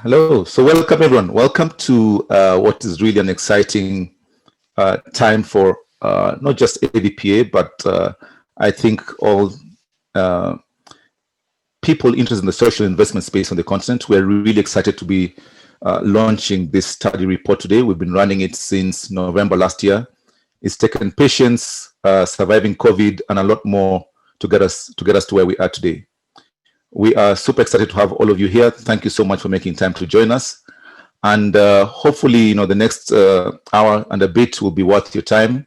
Hello. So welcome everyone. Welcome to what is really an exciting time for not just AVPA, but I think all people interested in the social investment space on the continent. We're really excited to be launching this study report today. We've been running it since November last year. It's taken patience, surviving COVID, and a lot more to get us to where we are today. We are super excited to have all of you here. Thank you so much for making time to join us. And hopefully, the next hour and a bit will be worth your time.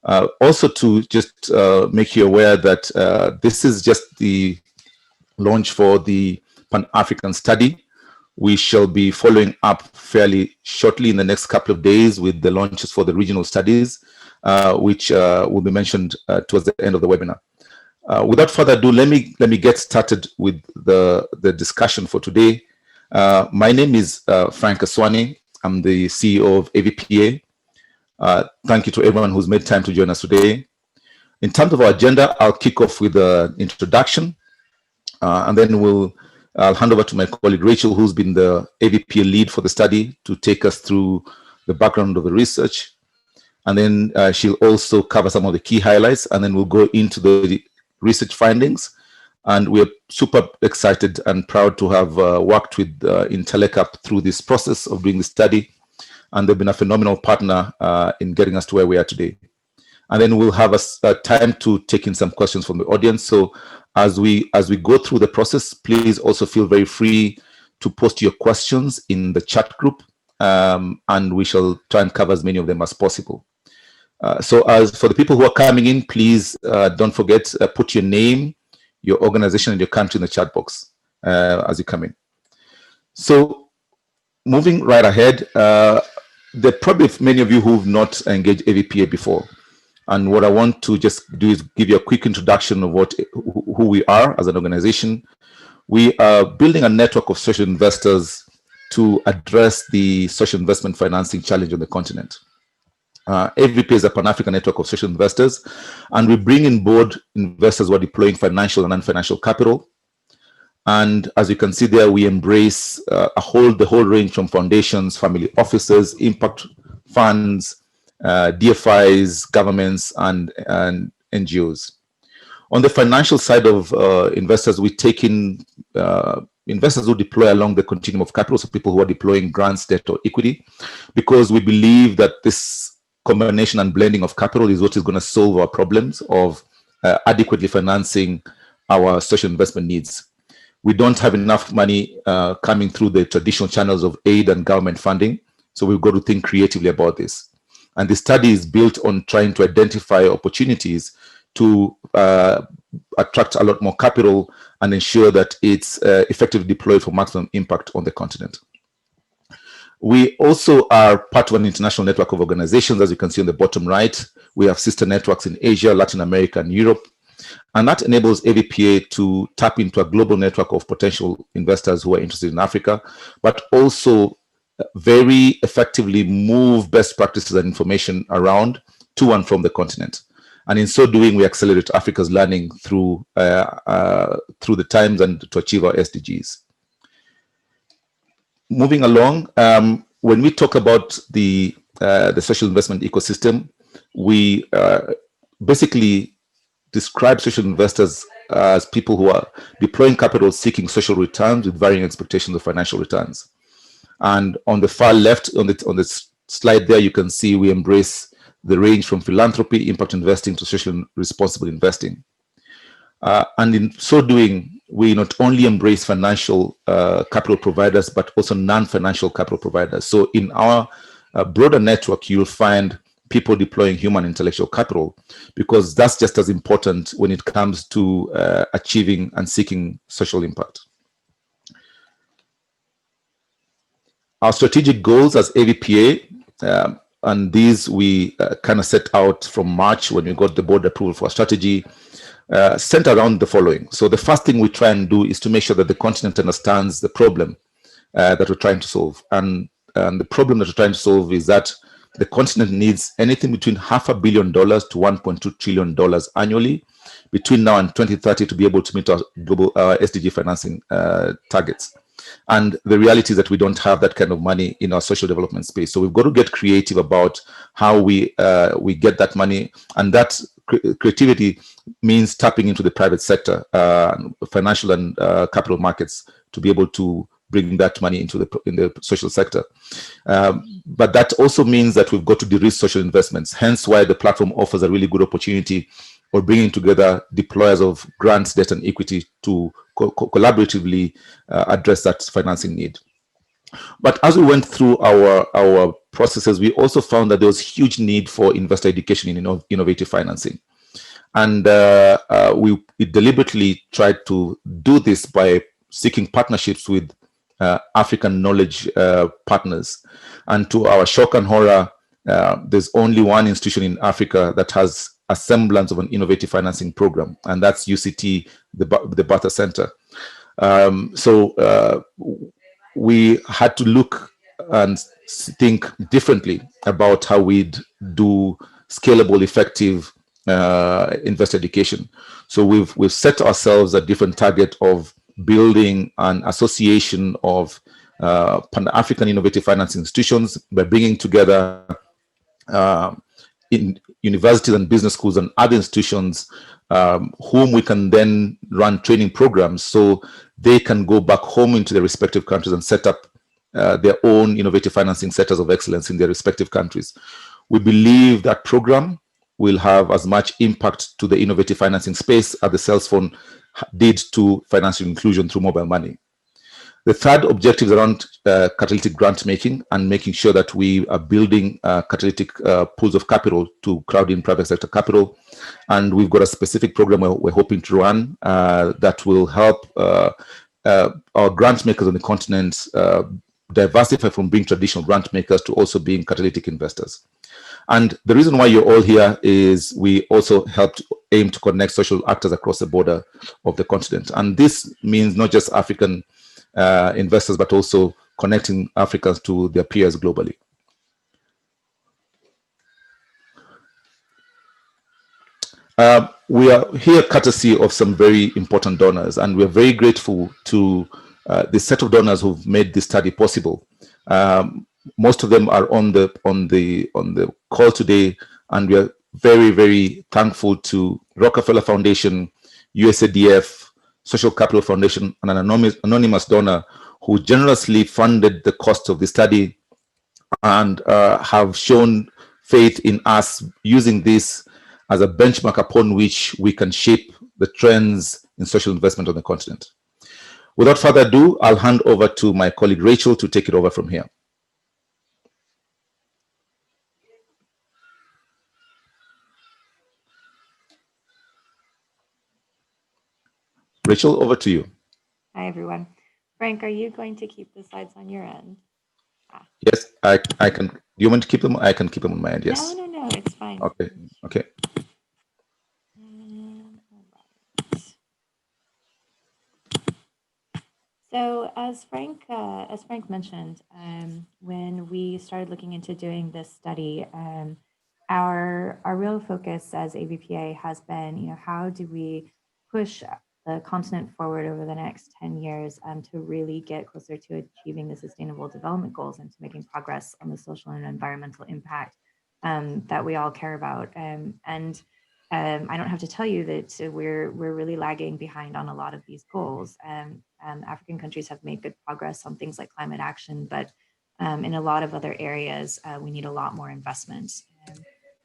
Also to just make you aware that this is just the launch for the Pan-African study. We shall be following up fairly shortly in the next couple of days with the launches for the regional studies, which will be mentioned towards the end of the webinar. Without further ado, let me get started with the discussion for today. My name is Frank Aswani. I'm the CEO of AVPA. Thank you to everyone who's made time to join us today. In terms of our agenda, I'll kick off with an introduction, and then I'll hand over to my colleague Rachel, who's been the AVPA lead for the study, to take us through the background of the research. And then she'll also cover some of the key highlights, and then we'll go into the research findings. And we're super excited and proud to have worked with Intellecap through this process of doing the study. And they've been a phenomenal partner in getting us to where we are today. And then we'll have a time to take in some questions from the audience. So as we go through the process, please also feel very free to post your questions in the chat group, and we shall try and cover as many of them as possible. So as for the people who are coming in, please don't forget, put your name, your organization, and your country in the chat box as you come in. So moving right ahead, there are probably many of you who've not engaged AVPA before. And what I want to just do is give you a quick introduction of who we are as an organization. We are building a network of social investors to address the social investment financing challenge on the continent. AVPA is a Pan-African network of social investors, and we bring in board investors who are deploying financial and non-financial capital. And as you can see there, we embrace the whole range from foundations, family offices, impact funds, DFIs, governments, and NGOs. On the financial side of investors, we take in investors who deploy along the continuum of capital, so people who are deploying grants, debt, or equity, because we believe that this combination and blending of capital is what is going to solve our problems of adequately financing our social investment needs. We don't have enough money coming through the traditional channels of aid and government funding, so we've got to think creatively about this. And the study is built on trying to identify opportunities to attract a lot more capital and ensure that it's effectively deployed for maximum impact on the continent. We also are part of an international network of organizations. As you can see on the bottom right, we have sister networks in Asia, Latin America, and Europe. And that enables AVPA to tap into a global network of potential investors who are interested in Africa, but also very effectively move best practices and information around to and from the continent. And in so doing, we accelerate Africa's learning through the times and to achieve our SDGs. Moving along, when we talk about the social investment ecosystem, we basically describe social investors as people who are deploying capital seeking social returns with varying expectations of financial returns. And on the far left, on the slide there, you can see we embrace the range from philanthropy, impact investing, to social responsible investing. And in so doing, we not only embrace financial capital providers, but also non-financial capital providers. So in our broader network, you'll find people deploying human intellectual capital, because that's just as important when it comes to achieving and seeking social impact. Our strategic goals as AVPA, and these we kind of set out from March when we got the board approval for our strategy, center around the following. So the first thing we try and do is to make sure that the continent understands the problem that we're trying to solve. And the problem that we're trying to solve is that the continent needs anything between $500 million to $1.2 trillion annually between now and 2030 to be able to meet our global SDG financing targets. And the reality is that we don't have that kind of money in our social development space. So we've got to get creative about how we get that money. And that creativity means tapping into the private sector, financial and capital markets, to be able to bring that money into the social sector. But that also means that we've got to de-risk social investments, hence why the platform offers a really good opportunity for bringing together deployers of grants, debt, and equity to collaboratively address that financing need. But as we went through our processes, we also found that there was huge need for investor education in innovative financing. And we deliberately tried to do this by seeking partnerships with African knowledge partners. And to our shock and horror, there's only one institution in Africa that has a semblance of an innovative financing program, and that's UCT, the Bartha Center. So we had to look and think differently about how we'd do scalable, effective investor education. So we've set ourselves a different target of building an association of Pan-African innovative financing institutions by bringing together in universities and business schools and other institutions whom we can then run training programs so they can go back home into their respective countries and set up their own innovative financing centers of excellence in their respective countries. We believe that program will have as much impact to the innovative financing space as the Sales Phone did to financial inclusion through mobile money. The third objective is around catalytic grant making and making sure that we are building catalytic pools of capital to crowd in private sector capital. And we've got a specific program we're hoping to run that will help our grant makers on the continent diversify from being traditional grant makers to also being catalytic investors. And the reason why you're all here is we also aim to connect social actors across the border of the continent. And this means not just African investors, but also connecting Africans to their peers globally. We are here courtesy of some very important donors, and we're very grateful to the set of donors who've made this study possible. Most of them are on the call today, and we are very, very thankful to Rockefeller Foundation, USADF, Social Capital Foundation, and an anonymous donor who generously funded the cost of the study and have shown faith in us using this as a benchmark upon which we can shape the trends in social investment on the continent. Without further ado, I'll hand over to my colleague Rachel to take it over from here. Rachel, over to you. Hi, everyone. Frank, are you going to keep the slides on your end? Yes, I can. Do you want to keep them? I can keep them on my end, yes. No, it's fine. Okay, okay. All right. So as Frank mentioned, when we started looking into doing this study, our real focus as ABPA has been, how do we push the continent forward over the next 10 years to really get closer to achieving the Sustainable Development Goals and to making progress on the social and environmental impact that we all care about. I don't have to tell you that we're really lagging behind on a lot of these goals. African countries have made good progress on things like climate action, but in a lot of other areas, we need a lot more investment.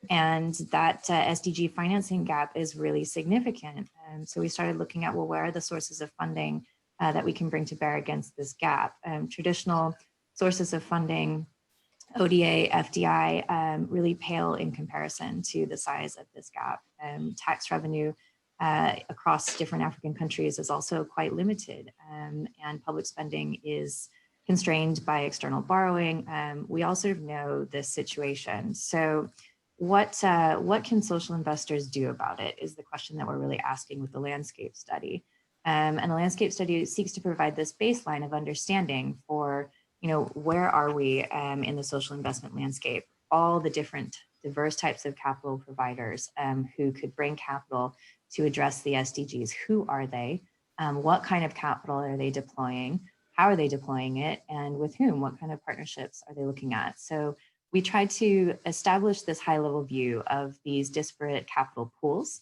And that SDG financing gap is really significant. So we started looking at, well, where are the sources of funding that we can bring to bear against this gap? Traditional sources of funding, ODA, FDI, really pale in comparison to the size of this gap. Tax revenue across different African countries is also quite limited, and public spending is constrained by external borrowing. We also know this situation. So what can social investors do about it is the question that we're really asking with the landscape study. And the landscape study seeks to provide this baseline of understanding for, where are we in the social investment landscape, all the different diverse types of capital providers who could bring capital to address the SDGs. Who are they? What kind of capital are they deploying? how are they deploying it, and with whom? What kind of partnerships are they looking at? So we tried to establish this high-level view of these disparate capital pools,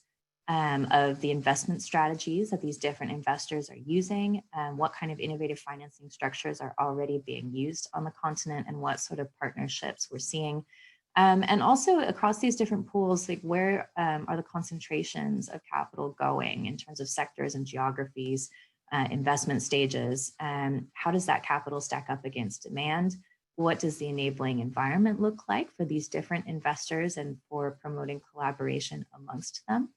of the investment strategies that these different investors are using, what kind of innovative financing structures are already being used on the continent, and what sort of partnerships we're seeing. And also across these different pools, like where are the concentrations of capital going in terms of sectors and geographies, investment stages? How does that capital stack up against demand? What does the enabling environment look like for these different investors and for promoting collaboration amongst them?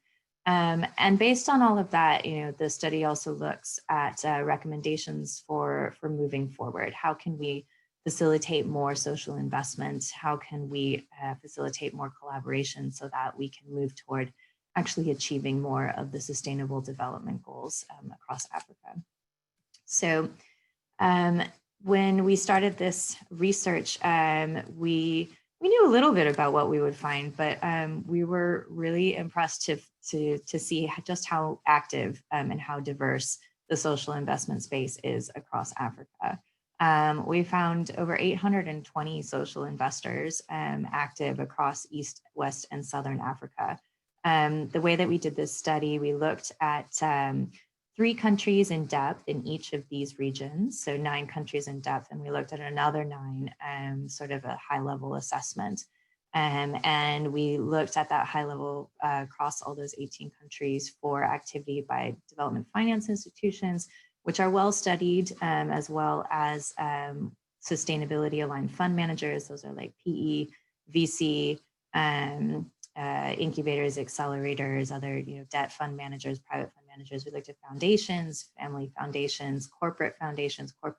And based on all of that, the study also looks at recommendations for moving forward. How can we facilitate more social investment? How can we facilitate more collaboration so that we can move toward actually achieving more of the sustainable development goals across Africa? So when we started this research, we knew a little bit about what we would find, but we were really impressed to see just how active and how diverse the social investment space is across Africa. We found over 820 social investors active across East, West, and Southern Africa. The way that we did this study, we looked at 3 countries in depth in each of these regions, so 9 countries in depth, and we looked at another 9, sort of a high-level assessment. And we looked at that high level across all those 18 countries for activity by development finance institutions, which are well studied, as well as sustainability aligned fund managers. Those are like PE, VC, incubators, accelerators, other debt fund managers, private fund managers. We looked at foundations, family foundations, corporate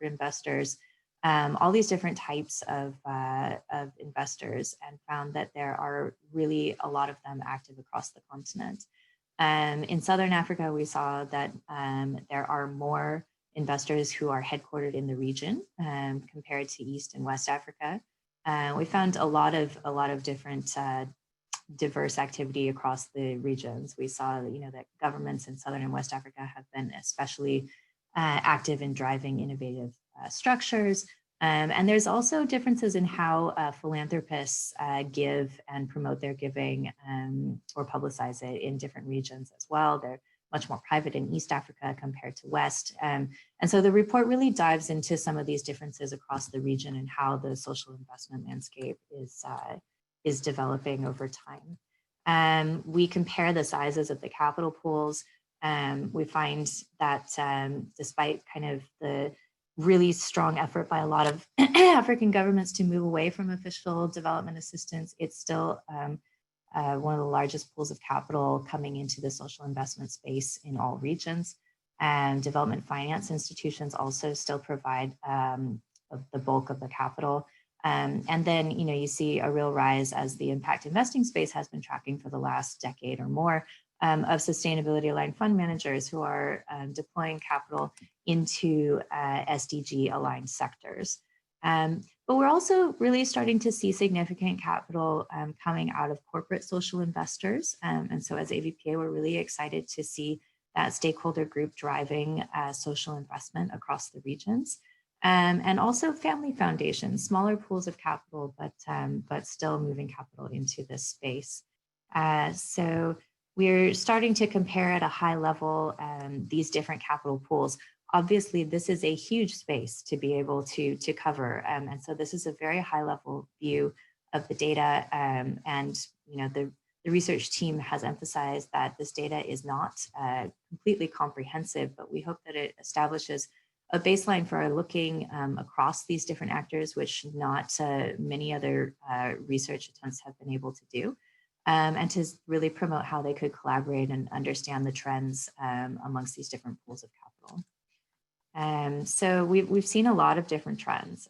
investors, all these different types of investors, and found that there are really a lot of them active across the continent. In Southern Africa, we saw that there are more investors who are headquartered in the region compared to East and West Africa. We found a lot of different diverse activity across the regions. We saw that governments in Southern and West Africa have been especially active in driving innovative structures. And there's also differences in how philanthropists give and promote their giving or publicize it in different regions as well. They're much more private in East Africa compared to West. And so the report really dives into some of these differences across the region and how the social investment landscape is developing over time. We compare the sizes of the capital pools. We find that despite kind of the really strong effort by a lot of African governments to move away from official development assistance, it's still one of the largest pools of capital coming into the social investment space in all regions. And development finance institutions also still provide the bulk of the capital. And then, you see a real rise as the impact investing space has been tracking for the last decade or more of sustainability aligned fund managers who are deploying capital into SDG aligned sectors. But we're also really starting to see significant capital coming out of corporate social investors. And so as AVPA, we're really excited to see that stakeholder group driving social investment across the regions. And also family foundations, smaller pools of capital, but still moving capital into this space. So we're starting to compare at a high level these different capital pools. Obviously, this is a huge space to be able to cover. And so this is a very high level view of the data. And the research team has emphasized that this data is not completely comprehensive, but we hope that it establishes a baseline for looking across these different actors, which not many other research attempts have been able to do, and to really promote how they could collaborate and understand the trends amongst these different pools of capital. So we've seen a lot of different trends.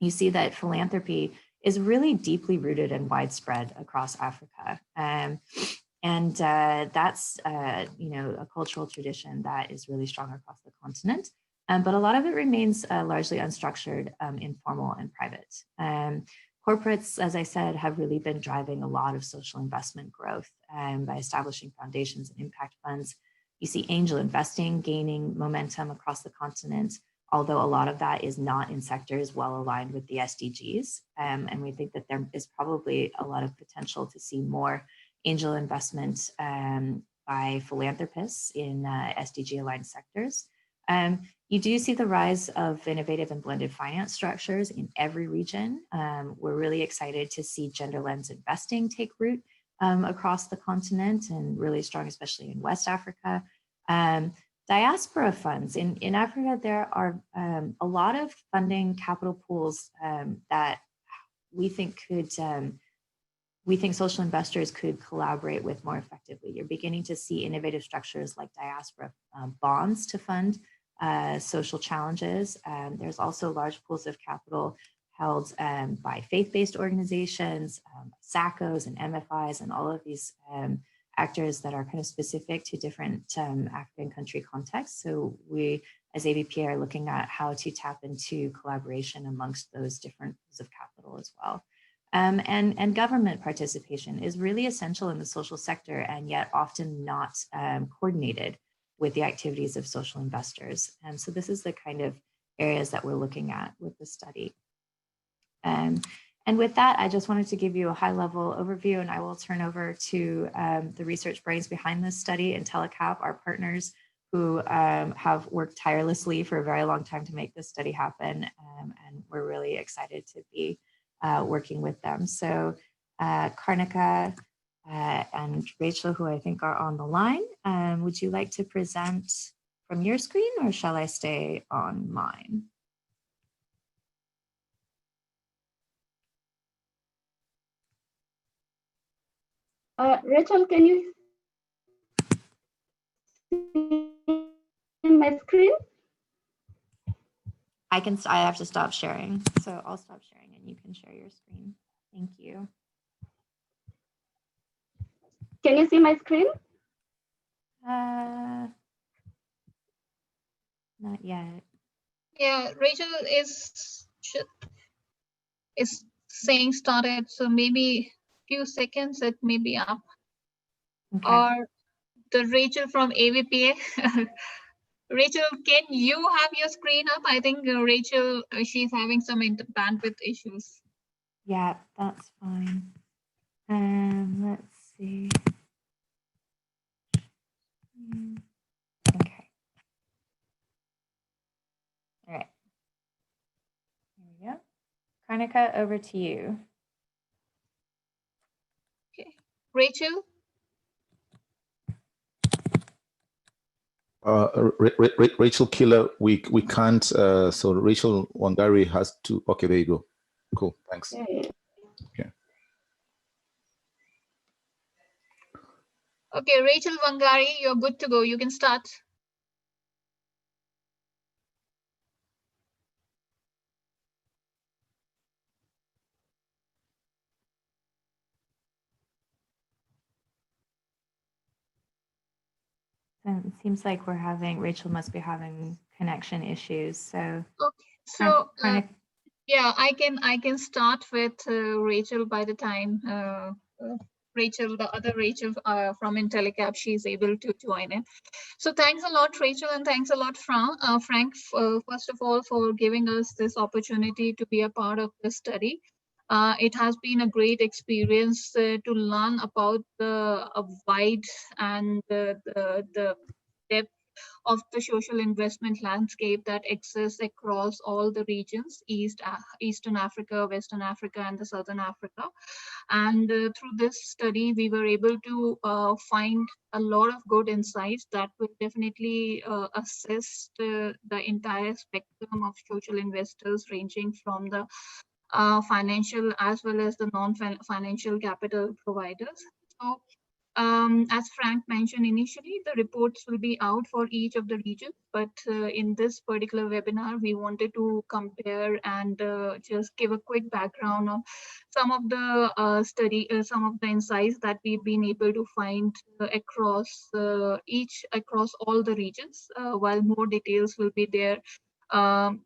You see that philanthropy is really deeply rooted and widespread across Africa. And that's a cultural tradition that is really strong across the continent. But a lot of it remains largely unstructured, informal, and private. Corporates, as I said, have really been driving a lot of social investment growth by establishing foundations and impact funds. You see angel investing gaining momentum across the continent. although a lot of that is not in sectors well aligned with the SDGs. And we think that there is probably a lot of potential to see more angel investment by philanthropists in SDG aligned sectors. You do see the rise of innovative and blended finance structures in every region. We're really excited to see gender lens investing take root across the continent and really strong, especially in West Africa. Diaspora funds. In Africa, there are a lot of funding capital pools that we think social investors could collaborate with more effectively. You're beginning to see innovative structures like diaspora bonds to fund social challenges. There's also large pools of capital held by faith-based organizations, SACCOs and MFIs, and all of these actors that are kind of specific to different African country contexts. So we, as ABPA, are looking at how to tap into collaboration amongst those different pools of capital as well. And government participation is really essential in the social sector and yet often not coordinated with the activities of social investors. And so this is the kind of areas that we're looking at with the study. And with that, I just wanted to give you a high-level overview, and I will turn over to the research brains behind this study, IntelliCap, our partners who have worked tirelessly for a very long time to make this study happen. And we're really excited to be working with them. So Karnika and Rachel, who I think are on the line, would you like to present from your screen, or shall I stay on mine? Rachel, can you see my screen? I have to stop sharing. So I'll stop sharing and you can share your screen. Thank you. Can you see my screen? Not yet. Yeah, Rachel is saying started, so maybe few seconds it may be up. Okay. Or the Rachel from AVPA. Rachel, can you have your screen up? I think Rachel, she's having some bandwidth issues. Yeah, that's fine. Let's see. Okay. All right. Here we go. Karnika, over to you. Okay. Rachel? Rachel Killer, we can't. So Rachel Wangari has to. Okay, there you go. Cool. Thanks. Okay. Okay. Okay, Rachel Wangari, you're good to go. You can start. It seems like Rachel must be having connection issues. So, Okay. So Karnika, yeah, I can start with Rachel by the time Rachel, the other Rachel from IntelliCap, she's able to join in. So thanks a lot, Rachel, and thanks a lot, Frank, first of all, for giving us this opportunity to be a part of the study. It has been a great experience to learn about the wide and the depth of the social investment landscape that exists across all the regions, Eastern Africa, Western Africa, and the Southern Africa. And through this study, we were able to find a lot of good insights that will definitely assess the entire spectrum of social investors, ranging from the financial as well as the non-financial capital providers. So as Frank mentioned initially, the reports will be out for each of the regions, but in this particular webinar, we wanted to compare and just give a quick background on some of the some of the insights that we've been able to find across all the regions, while more details will be there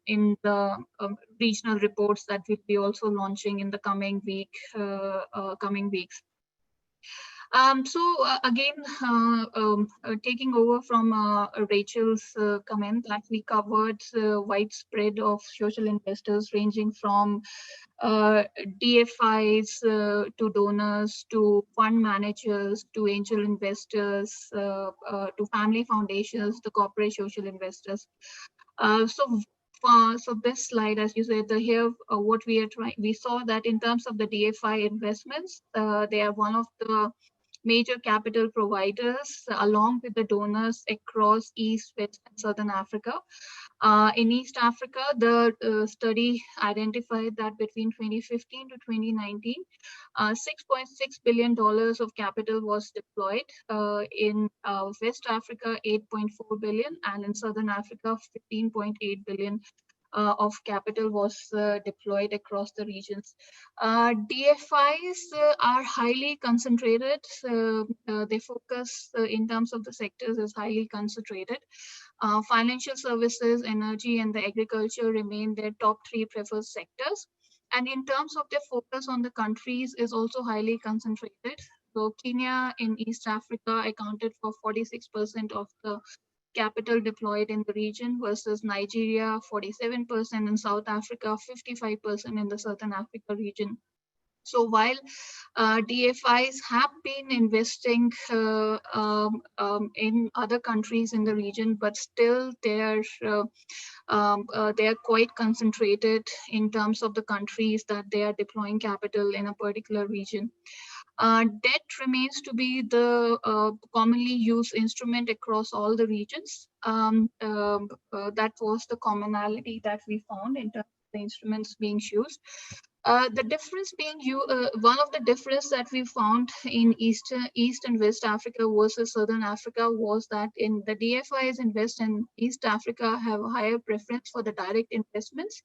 in the regional reports that we'll be also launching in the coming weeks. Again, taking over from Rachel's comment that we covered widespread of social investors ranging from DFIs to donors to fund managers to angel investors to family foundations, the corporate social investors. So this slide, as you said, here what we are trying, we saw that in terms of the DFI investments, they are one of the major capital providers along with the donors across East, West, and Southern Africa. In East Africa, the study identified that between 2015 to 2019, $6.6 billion of capital was deployed. In West Africa, 8.4 billion, and in Southern Africa, 15.8 billion of capital was deployed across the regions. DFIs are highly concentrated. They focus in terms of the sectors is highly concentrated. Financial services, energy, and the agriculture remain their top 3 preferred sectors. And in terms of their focus on the countries is also highly concentrated. So Kenya in East Africa accounted for 46% of the capital deployed in the region versus Nigeria 47%, and South Africa 55% in the Southern Africa region. So while DFIs have been investing in other countries in the region, but still they are quite concentrated in terms of the countries that they are deploying capital in a particular region. Debt remains to be the commonly used instrument across all the regions. That was the commonality that we found in terms of the instruments being used. The difference being one of the difference that we found in East and West Africa versus Southern Africa was that in the DFIs in West and East Africa have a higher preference for the direct investments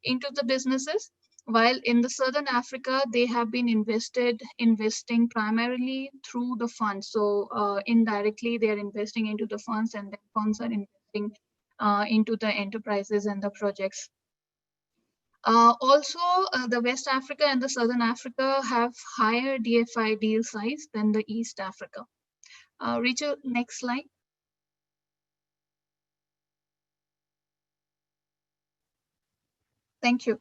into the businesses, while in the Southern Africa, they have been investing primarily through the funds. So indirectly, they are investing into the funds, and the funds are investing into the enterprises and the projects. Also, the West Africa and the Southern Africa have higher DFI deal size than the East Africa. Rachel, next slide. Thank you.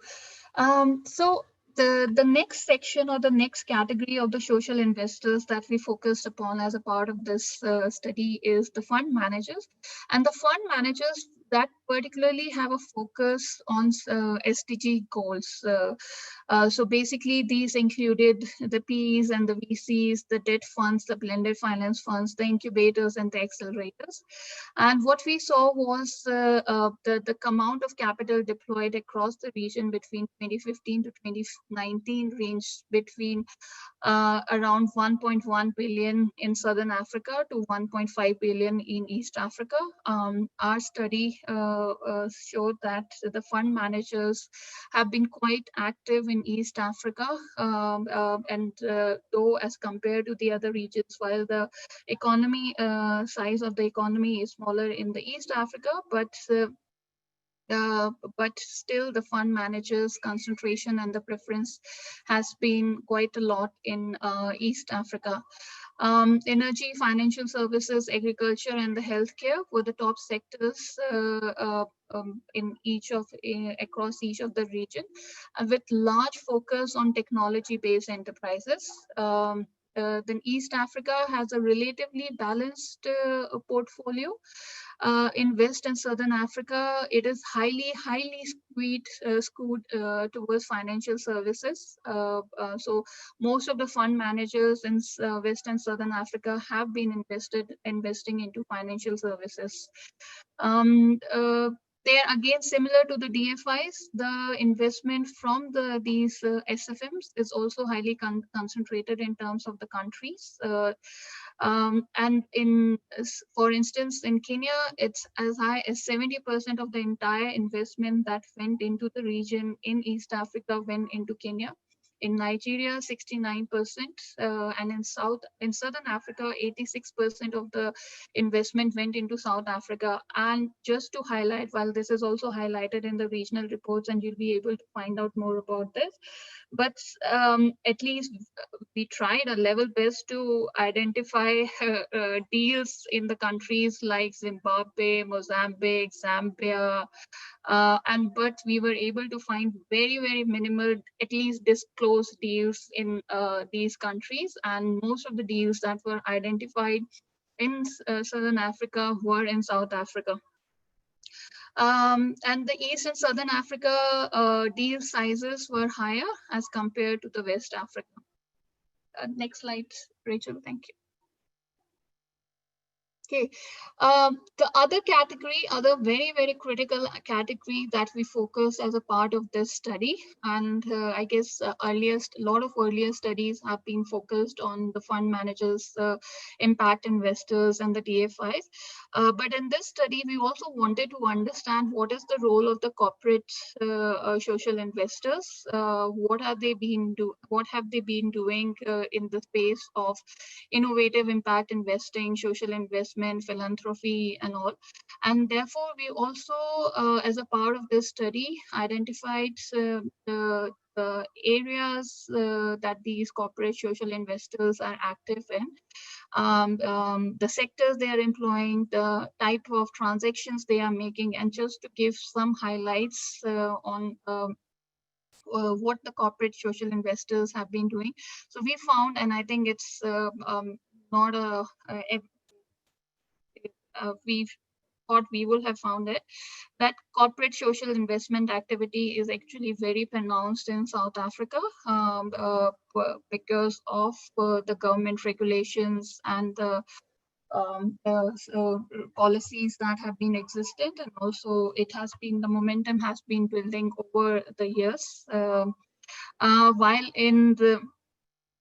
So the next section or the next category of the social investors that we focused upon as a part of this study is the fund managers. And the fund managers that particularly have a focus on SDG goals. So basically these included the PEs and the VCs, the debt funds, the blended finance funds, the incubators and the accelerators. And what we saw was the amount of capital deployed across the region between 2015 to 2019 ranged between around 1.1 billion in Southern Africa to 1.5 billion in East Africa. Our study showed that the fund managers have been quite active in East Africa, and though as compared to the other regions, while the economy size of the economy is smaller in the East Africa, but still the fund managers concentration and the preference has been quite a lot in East Africa. Energy, financial services, agriculture, and the healthcare were the top sectors in across each of the region, with large focus on technology-based enterprises. Then East Africa has a relatively balanced portfolio. In West and Southern Africa, it is highly skewed towards financial services. So most of the fund managers in West and Southern Africa have been investing into financial services. They're again similar to the DFIs. The investment from these SFMs is also highly concentrated in terms of the countries. And for instance, in Kenya, it's as high as 70% of the entire investment that went into the region in East Africa went into Kenya. In Nigeria, 69%, and in Southern Africa, 86% of the investment went into South Africa. And just to highlight, while this is also highlighted in the regional reports, and you'll be able to find out more about this, but at least we tried our level best to identify deals in the countries like Zimbabwe, Mozambique, Zambia, but we were able to find very minimal, at least disclosed deals in these countries, and most of the deals that were identified in Southern Africa were in South Africa. And the East and Southern Africa deal sizes were higher as compared to the West Africa. Next slide, Rachel, thank you. Okay, the other category, other very critical category that we focus as a part of this study, and I guess a lot of earlier studies have been focused on the fund managers, impact investors, and the DFIs. But in this study, we also wanted to understand what is the role of the corporate social investors. What have they been doing in the space of innovative impact investing, social investment, philanthropy, and all. And therefore, we also, as a part of this study, identified the areas that these corporate social investors are active in, the sectors they are employing, the type of transactions they are making, and just to give some highlights on what the corporate social investors have been doing. So we found, and I think it's not we thought we would have found it, that corporate social investment activity is actually very pronounced in South Africa because of the government regulations and the policies that have been existent, and also the momentum has been building over the years. While in the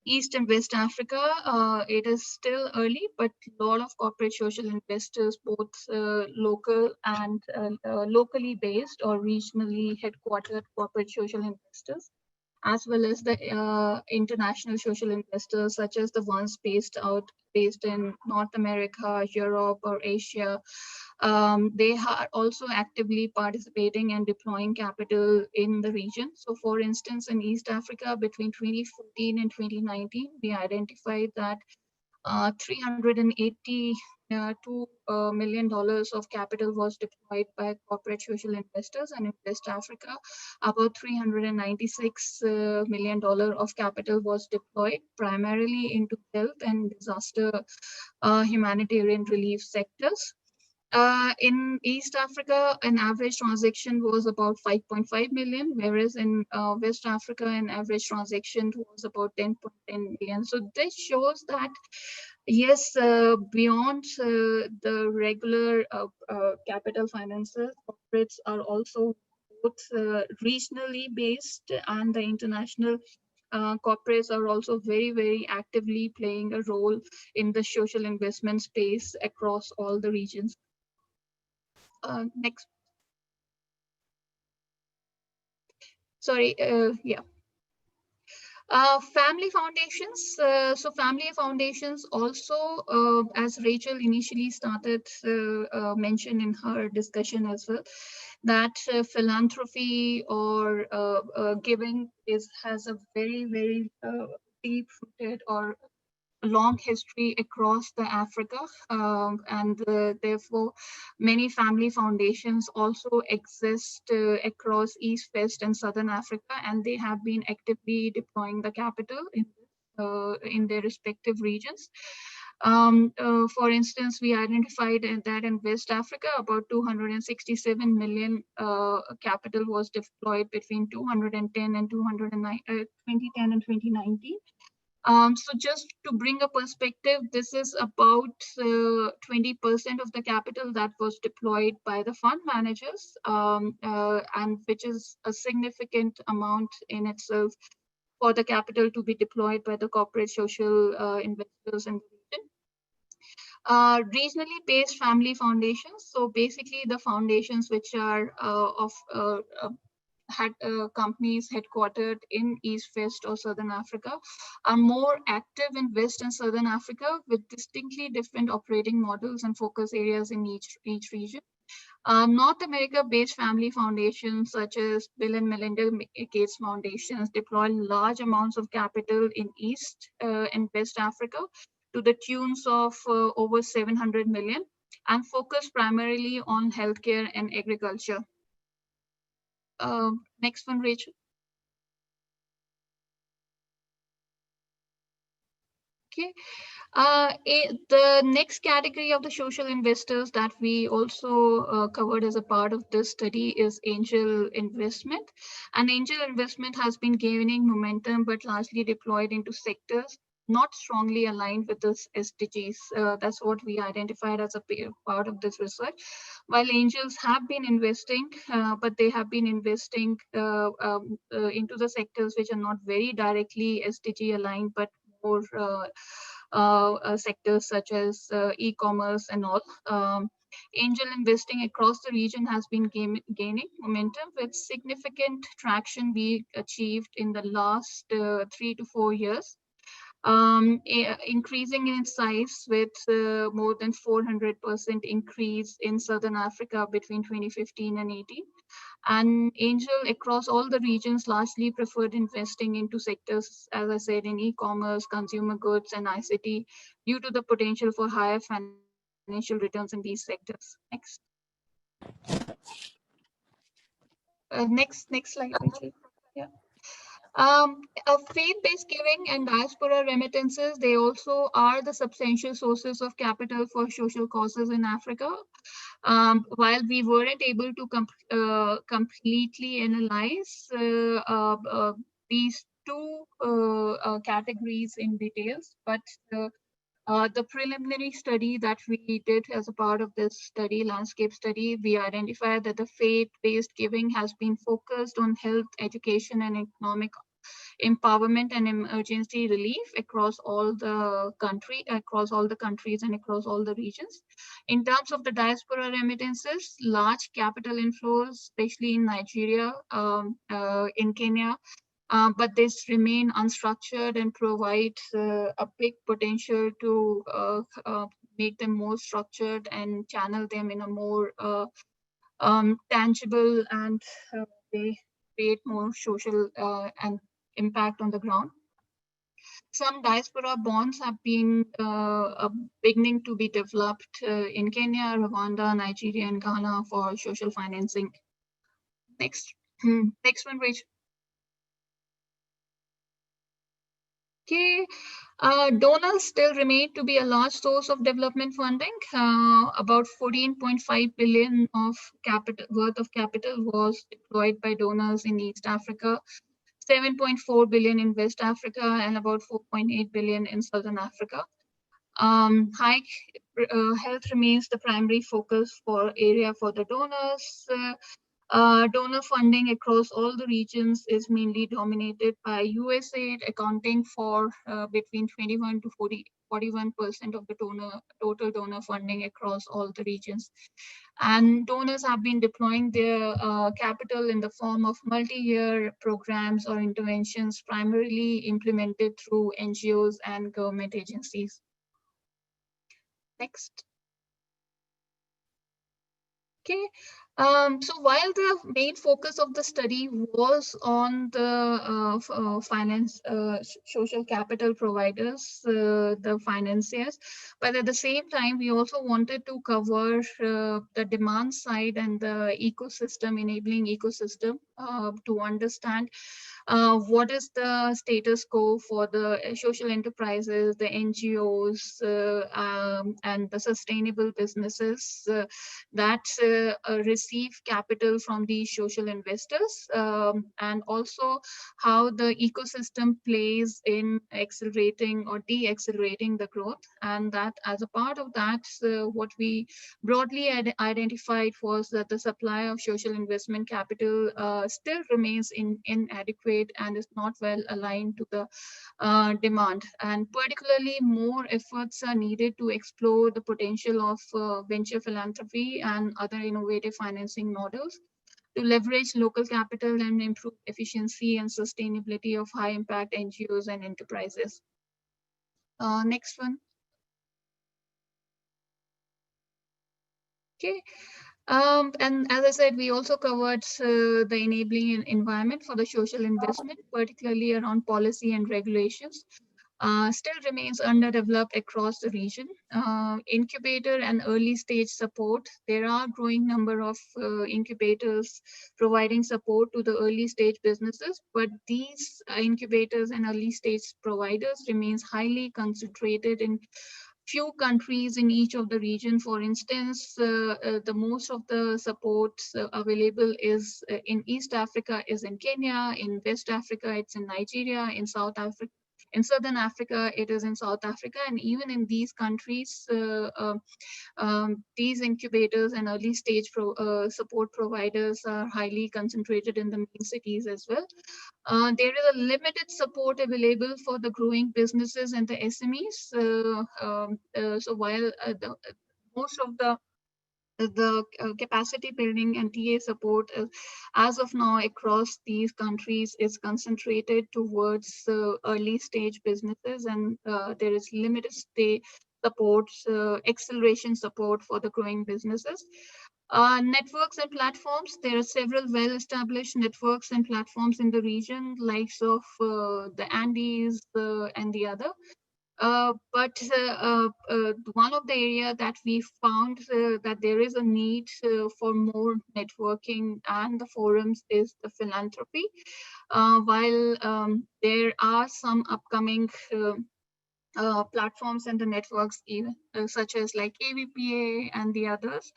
East and West Africa, it is still early, but a lot of corporate social investors, both local and locally based or regionally headquartered corporate social investors, as well as the international social investors, such as the ones based in North America, Europe, or Asia. They are also actively participating and deploying capital in the region. So for instance, in East Africa, between 2014 and 2019, we identified that $382 million of capital was deployed by corporate social investors, and in West Africa, about $396 million of capital was deployed primarily into health and disaster humanitarian relief sectors. In East Africa, an average transaction was about 5.5 million, whereas in West Africa, an average transaction was about 10.10 million. So this shows that, yes, beyond the regular capital finances, corporates are also both regionally based, and the international corporates are also very actively playing a role in the social investment space across all the regions. Next. Sorry, yeah. Family foundations. So family foundations also, as Rachel initially started mentioned in her discussion as well, that philanthropy or giving has a very deep-rooted or long history across the Africa, and therefore many family foundations also exist across East, West, and Southern Africa, and they have been actively deploying the capital in their respective regions. For instance, we identified that in West Africa, about 267 million capital was deployed between 2010 and 2019. So just to bring a perspective, this is about 20% of the capital that was deployed by the fund managers, and which is a significant amount in itself for the capital to be deployed by the corporate social investors in the region. Regionally based family foundations, so basically the foundations which are companies headquartered in East, West, or Southern Africa are more active in West and Southern Africa with distinctly different operating models and focus areas in each region. North America-based family foundations such as Bill and Melinda Gates Foundations deploy large amounts of capital in East and West Africa to the tunes of over 700 million and focus primarily on healthcare and agriculture. Next one, Rachel. Okay. The next category of the social investors that we also covered as a part of this study is angel investment. And angel investment has been gaining momentum, but largely deployed into sectors not strongly aligned with this SDGs. That's what we identified as a part of this research. While angels have been investing, but they have been investing into the sectors which are not very directly SDG aligned, but more sectors such as e-commerce and all. Angel investing across the region has been gaining momentum with significant traction being achieved in the last 3 to 4 years. Increasing in size with more than 400% increase in Southern Africa between 2015 and 18. And angel across all the regions largely preferred investing into sectors, as I said, in e-commerce, consumer goods, and ICT due to the potential for higher financial returns in these sectors. Next. Next slide, Rachel. Yeah. Faith-based giving and diaspora remittances, they also are the substantial sources of capital for social causes in Africa. While we weren't able to completely analyze these two categories in details, but the preliminary study that we did as a part of this study, landscape study, we identified that the faith-based giving has been focused on health, education, and economic empowerment and emergency relief across all the countries and across all the regions. In terms of the diaspora remittances, large capital inflows, especially in Nigeria, in Kenya, but this remain unstructured and provide a big potential to make them more structured and channel them in a more tangible and they create more social and impact on the ground. Some diaspora bonds have been beginning to be developed in Kenya, Rwanda, Nigeria, and Ghana for social financing. Next, next one, Rachel. Okay, donors still remain to be a large source of development funding. About 14.5 billion of capital worth of capital was deployed by donors in East Africa, 7.4 billion in West Africa, and about 4.8 billion in Southern Africa. Health remains the primary focus for area for the donors. Donor funding across all the regions is mainly dominated by USAID, accounting for between 21 to 41% of the total donor funding across all the regions. And donors have been deploying their capital in the form of multi-year programs or interventions primarily implemented through NGOs and government agencies. Next. Okay, so while the main focus of the study was on the social capital providers, the financiers, but at the same time, we also wanted to cover the demand side and the ecosystem, enabling ecosystem to understand what is the status quo for the social enterprises, the NGOs, and the sustainable businesses that receive capital from these social investors, and also how the ecosystem plays in accelerating or de-accelerating the growth. And that as a part of that, what we broadly identified was that the supply of social investment capital still remains inadequate and is not well aligned to the demand. And particularly more efforts are needed to explore the potential of venture philanthropy and other innovative financing models to leverage local capital and improve efficiency and sustainability of high impact NGOs and enterprises. Next one. Okay. And as I said, we also covered the enabling environment for the social investment, particularly around policy and regulations. Still remains underdeveloped across the region. Incubator and early stage support. There are growing number of incubators providing support to the early stage businesses, but these incubators and early stage providers remains highly concentrated in few countries in each of the region. For instance, the most of the support available is in East Africa is in Kenya, in West Africa it's in Nigeria, in South Africa, in Southern Africa it is in South Africa, and even in these countries, these incubators and early stage support providers are highly concentrated in the main cities as well. There is a limited support available for the growing businesses and the SMEs. So while most of the capacity building and TA support as of now across these countries is concentrated towards early stage businesses, and there is limited support, acceleration support for the growing businesses. Networks and platforms. There are several well-established networks and platforms in the region, likes of the Andes and the other. But one of the area that we found that there is a need for more networking and the forums is the philanthropy. While there are some upcoming platforms and the networks, even such as like AVPA and the others,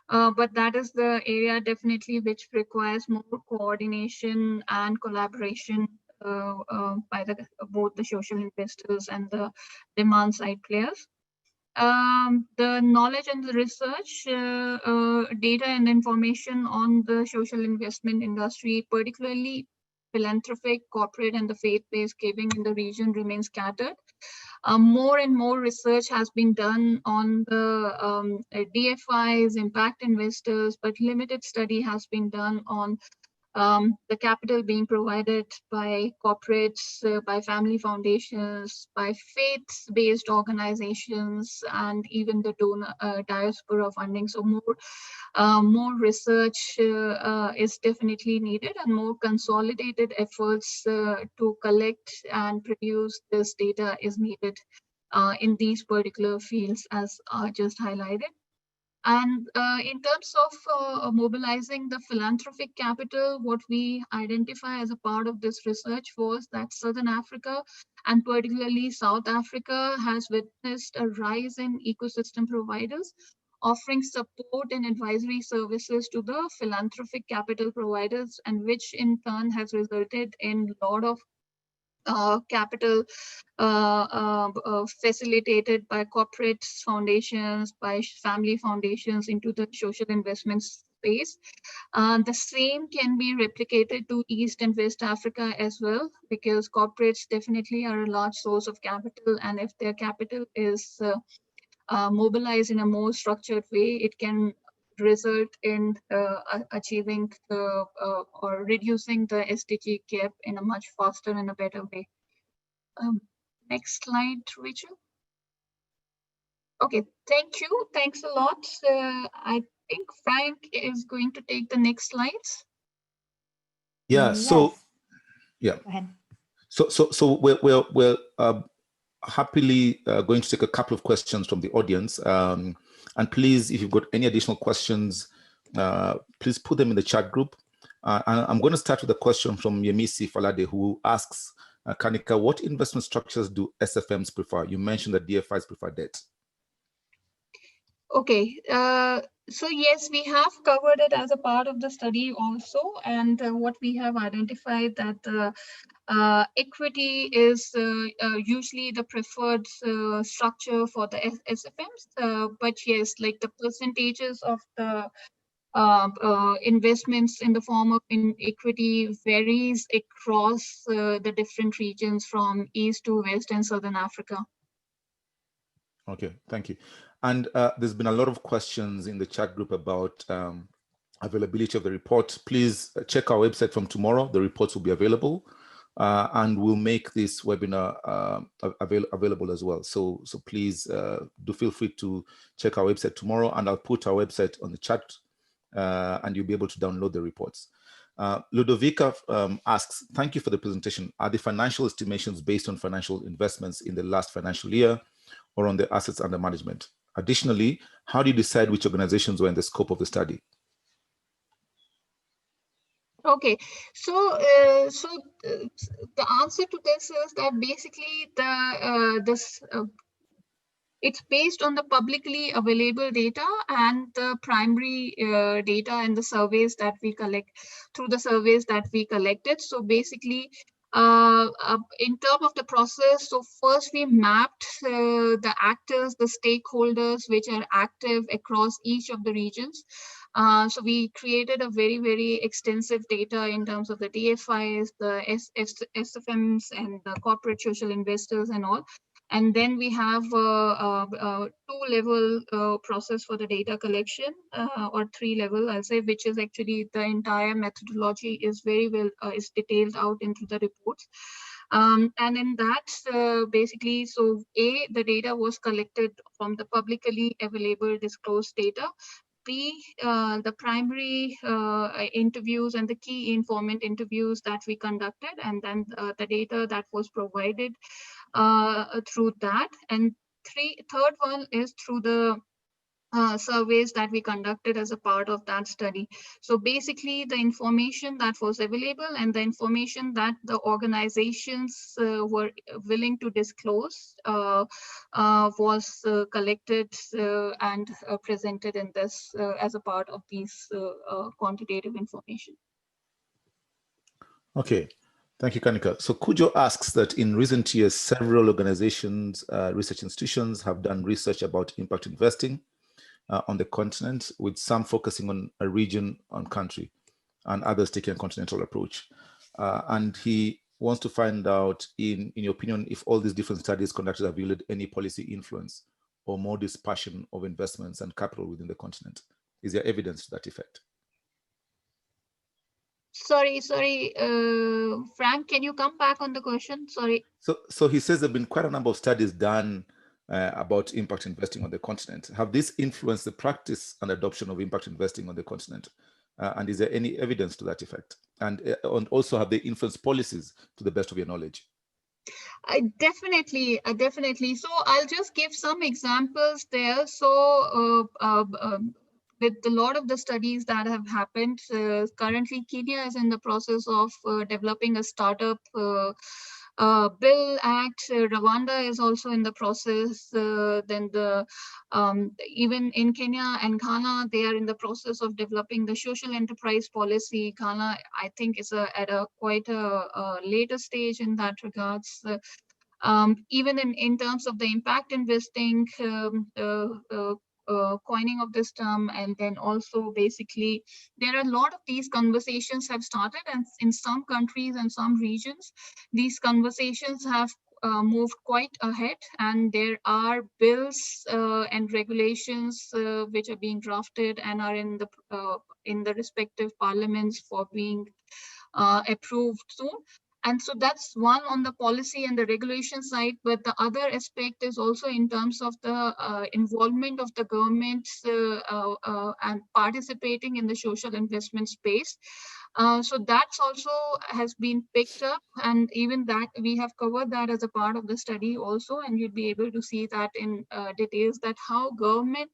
but that is the area definitely which requires more coordination and collaboration by both the social investors and the demand side players. The knowledge and the research, data and information on the social investment industry, particularly philanthropic, corporate, and the faith-based giving in the region remains scattered. More and more research has been done on the DFIs, impact investors, but limited study has been done on the capital being provided by corporates, by family foundations, by faith-based organizations, and even the donor diaspora funding. So more research is definitely needed, and more consolidated efforts to collect and produce this data is needed in these particular fields as just highlighted. And in terms of mobilizing the philanthropic capital, what we identify as a part of this research was that Southern Africa and particularly South Africa has witnessed a rise in ecosystem providers offering support and advisory services to the philanthropic capital providers, and which in turn has resulted in a lot of capital facilitated by corporate foundations, by family foundations into the social investment space. The same can be replicated to East and West Africa as well, because corporates definitely are a large source of capital, and if their capital is mobilized in a more structured way, it can result in achieving or reducing the SDG gap in a much faster and a better way. Next slide, Rachel. Okay, thank you. Thanks a lot. I think Frank is going to take the next slides. Yeah. So, Yes. yeah. Go ahead. So we're happily going to take a couple of questions from the audience. And please, if you've got any additional questions, please put them in the chat group. And I'm going to start with a question from Yemisi Falade, who asks, Kanika, what investment structures do SFMs prefer? You mentioned that DFIs prefer debt. Okay, so yes, we have covered it as a part of the study also, and what we have identified that equity is usually the preferred structure for the SFMs, but yes, like the percentages of the investments in the form of equity varies across the different regions from East to West and Southern Africa. Okay, thank you. And there's been a lot of questions in the chat group about availability of the report. Please check our website from tomorrow. The reports will be available, and we'll make this webinar available as well. So please do feel free to check our website tomorrow, and I'll put our website on the chat and you'll be able to download the reports. Ludovica asks, thank you for the presentation. Are the financial estimations based on financial investments in the last financial year or on the assets under management? Additionally, how do you decide which organizations were in the scope of the study? Okay, so the answer to this is that basically it's based on the publicly available data and the primary data and the surveys that we collect through the surveys that we collected. So basically, in terms of the process, so first we mapped the actors, the stakeholders which are active across each of the regions. So we created a very, very extensive data in terms of the DFIs, the SFMs, and the corporate social investors and all. And then we have a two-level process for the data collection, or three-level, I'll say, which is actually the entire methodology is very well is detailed out into the reports. And in that, basically, so the data was collected from the publicly available disclosed data. B, the primary interviews and the key informant interviews that we conducted, and then the data that was provided through that. And third one is through the surveys that we conducted as a part of that study. So basically the information that was available and the information that the organizations were willing to disclose was collected and presented in this as a part of these quantitative information. Okay. Thank you, Kanika. So Kujo asks that in recent years, several organizations, research institutions have done research about impact investing on the continent, with some focusing on a region on country and others taking a continental approach. And he wants to find out, in your opinion, if all these different studies conducted have yielded any policy influence or more dispersion of investments and capital within the continent. Is there evidence to that effect? Sorry, Frank, can you come back on the question? Sorry. So he says there have been quite a number of studies done about impact investing on the continent. Have this influenced the practice and adoption of impact investing on the continent? And is there any evidence to that effect? And also, have they influenced policies to the best of your knowledge? Definitely. So I'll just give some examples there. So with a lot of the studies that have happened, currently Kenya is in the process of developing a startup bill act. Rwanda is also in the process. Then even in Kenya and Ghana, they are in the process of developing the social enterprise policy. Ghana, I think, is at a quite a later stage in that regards. Even in terms of the impact investing, coining of this term, and then also basically there are a lot of these conversations have started, and in some countries and some regions these conversations have moved quite ahead, and there are bills and regulations which are being drafted and are in the respective parliaments for being approved soon. And so that's one on the policy and the regulation side, but the other aspect is also in terms of the involvement of the government and participating in the social investment space. So that's also has been picked up, and even that we have covered that as a part of the study also, and you'd be able to see that in details, that how government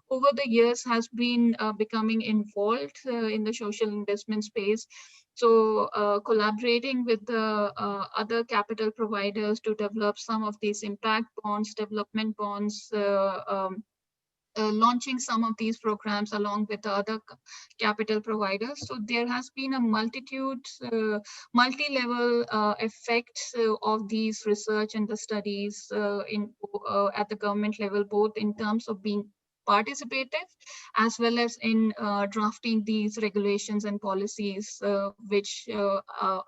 over the years has been becoming involved in the social investment space. So collaborating with the other capital providers to develop some of these impact bonds, development bonds, launching some of these programs along with the other capital providers. So there has been a multitude, multi-level effects of these research and the studies at the government level, both in terms of being participative as well as in drafting these regulations and policies which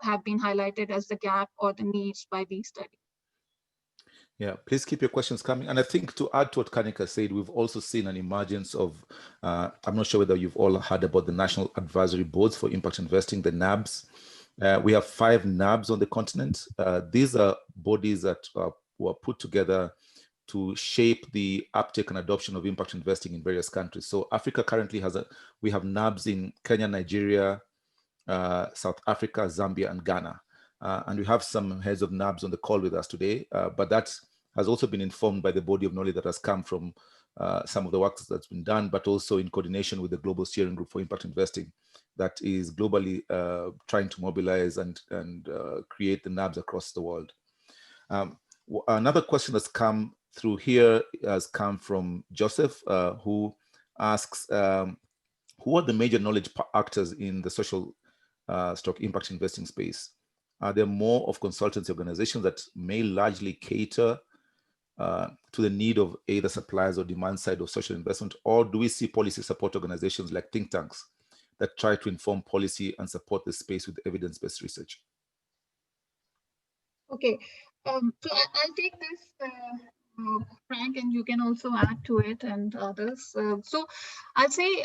have been highlighted as the gap or the needs by these studies. Yeah, please keep your questions coming. And I think to add to what Kanika said, we've also seen an emergence of, I'm not sure whether you've all heard about the National Advisory Boards for Impact Investing, the NABs. We have 5 NABs on the continent. These are bodies that were put together to shape the uptake and adoption of impact investing in various countries. So Africa currently we have NABs in Kenya, Nigeria, South Africa, Zambia, and Ghana. And we have some heads of NABs on the call with us today, but that has also been informed by the body of knowledge that has come from some of the work that's been done, but also in coordination with the Global Steering Group for Impact Investing that is globally trying to mobilize and create the NABs across the world. Another question that's come through here has come from Joseph, who asks, who are the major knowledge actors in the social stock impact investing space? Are there more of consultancy organizations that may largely cater to the need of either suppliers or demand side of social investment, or do we see policy support organizations like think tanks that try to inform policy and support the space with evidence-based research? Okay, so I'll take this, Frank, and you can also add to it and others. So I'll say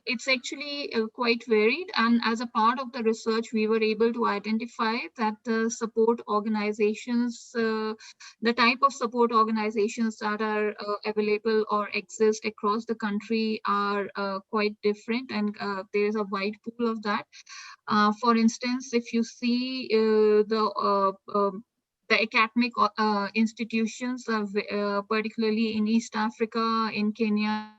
it's actually quite varied. And as a part of the research, we were able to identify that the support organizations, the type of support organizations that are available or exist across the country are quite different, and there is a wide pool of that. For instance, if you see the academic institutions, particularly in East Africa, in Kenya,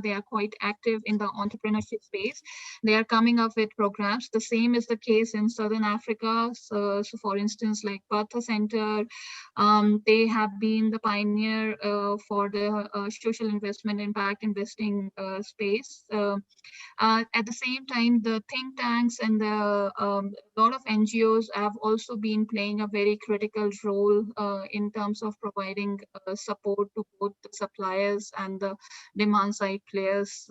they are quite active in the entrepreneurship space. They are coming up with programs. The same is the case in Southern Africa. So for instance, like Batha Center, they have been the pioneer for the social investment impact investing space. At the same time, the think tanks and the lot of NGOs have also been playing a very critical role in terms of providing support to both the suppliers and the demand side players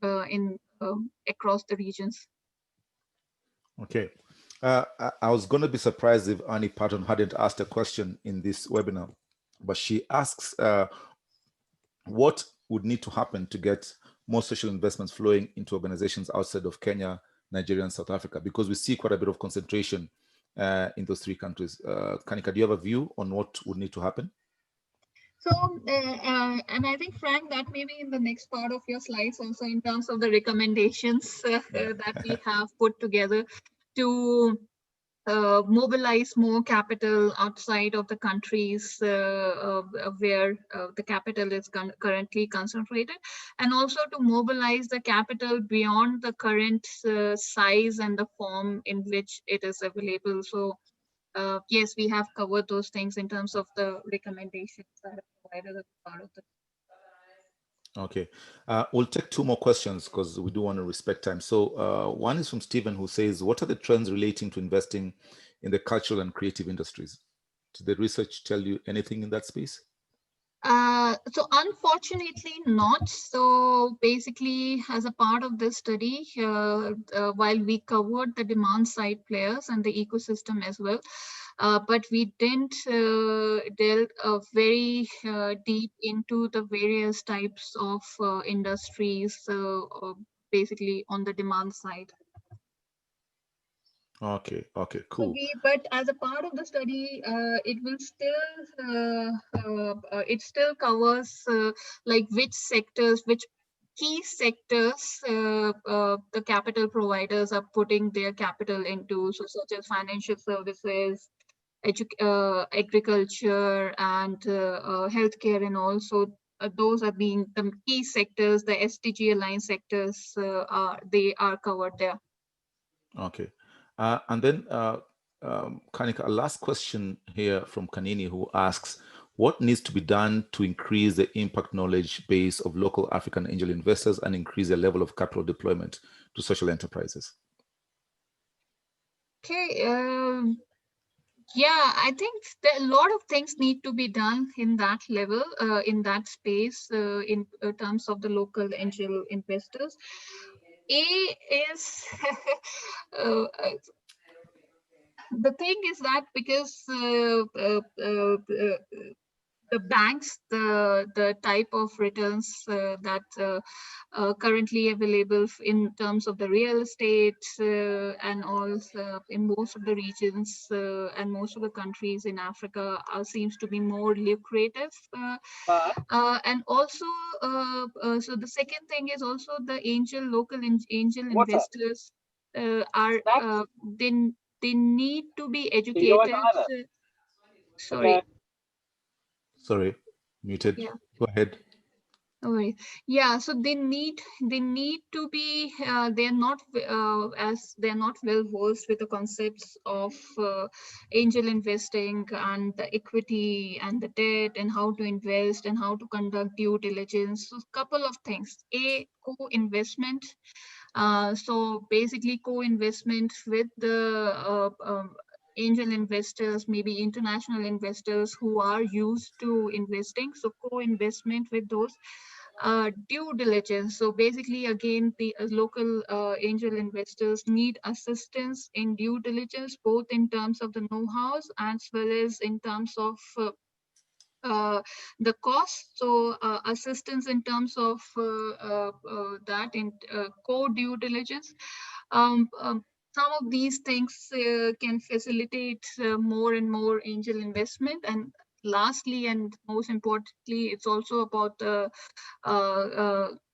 in across the regions. Okay. I was going to be surprised if Annie Patton hadn't asked a question in this webinar, but she asks, what would need to happen to get more social investments flowing into organizations outside of Kenya, Nigeria, and South Africa? Because we see quite a bit of concentration in those three countries. Kanika, do you have a view on what would need to happen? So, and I think, Frank, that may be in the next part of your slides also in terms of the recommendations that we have put together to mobilize more capital outside of the countries where the capital is currently concentrated, and also to mobilize the capital beyond the current size and the form in which it is available. So yes, we have covered those things in terms of the recommendations that are provided as part of the. Okay, we'll take two more questions because we do want to respect time. So one is from Stephen, who says, what are the trends relating to investing in the cultural and creative industries? Did the research tell you anything in that space? So unfortunately not. So basically, as a part of this study, while we covered the demand side players and the ecosystem as well, but we didn't delve very deep into the various types of industries, basically on the demand side. Okay, cool. But as a part of the study, it will still, it still covers like which sectors, which key sectors the capital providers are putting their capital into, so such as financial services, agriculture, and healthcare, and also those are being the key sectors, the SDG aligned sectors, they are covered there. Okay. And then, Kanika, a last question here from Kanini, who asks, what needs to be done to increase the impact knowledge base of local African angel investors and increase the level of capital deployment to social enterprises? Okay. Yeah, I think a lot of things need to be done in that level, in that space, in terms of the local angel investors. Is the thing is that because the banks, the type of returns that currently available in terms of the real estate and also in most of the regions and most of the countries in Africa seems to be more lucrative. And also, so the second thing is also the local angel investors are they need to be educated. Sorry. Sorry, muted. Yeah. Go ahead. No worries. Yeah, so they need to be they're not well versed with the concepts of angel investing and the equity and the debt and how to invest and how to conduct due diligence. So couple of things. A, co-investment. So basically co-investment with the angel investors, maybe international investors who are used to investing. So co-investment with those. Due diligence. So basically, again, the local angel investors need assistance in due diligence, both in terms of the know-how as well as in terms of the cost. So assistance in terms of that in co-due diligence. Some of these things can facilitate more and more angel investment. And lastly, and most importantly, it's also about the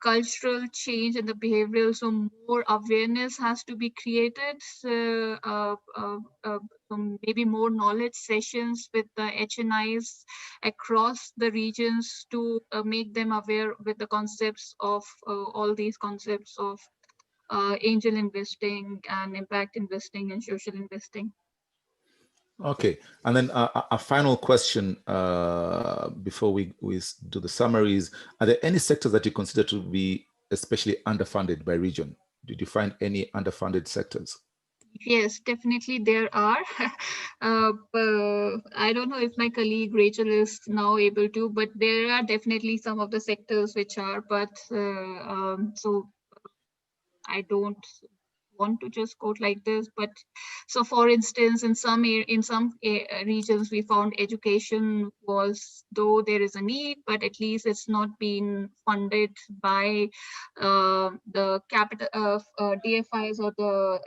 cultural change and the behavioral. So more awareness has to be created. Maybe more knowledge sessions with the HNIs across the regions to make them aware with the concepts of all these concepts of angel investing and impact investing and social investing. Okay, and then a final question before we do the summaries. Are there any sectors that you consider to be especially underfunded by region? Did you find any underfunded sectors? Yes, definitely there are. I don't know if my colleague Rachel is now able to, but there are definitely some of the sectors which are, but so I don't want to just quote like this, but so for instance, in some regions we found education was, though there is a need, but at least it's not been funded by the capital DFIs or the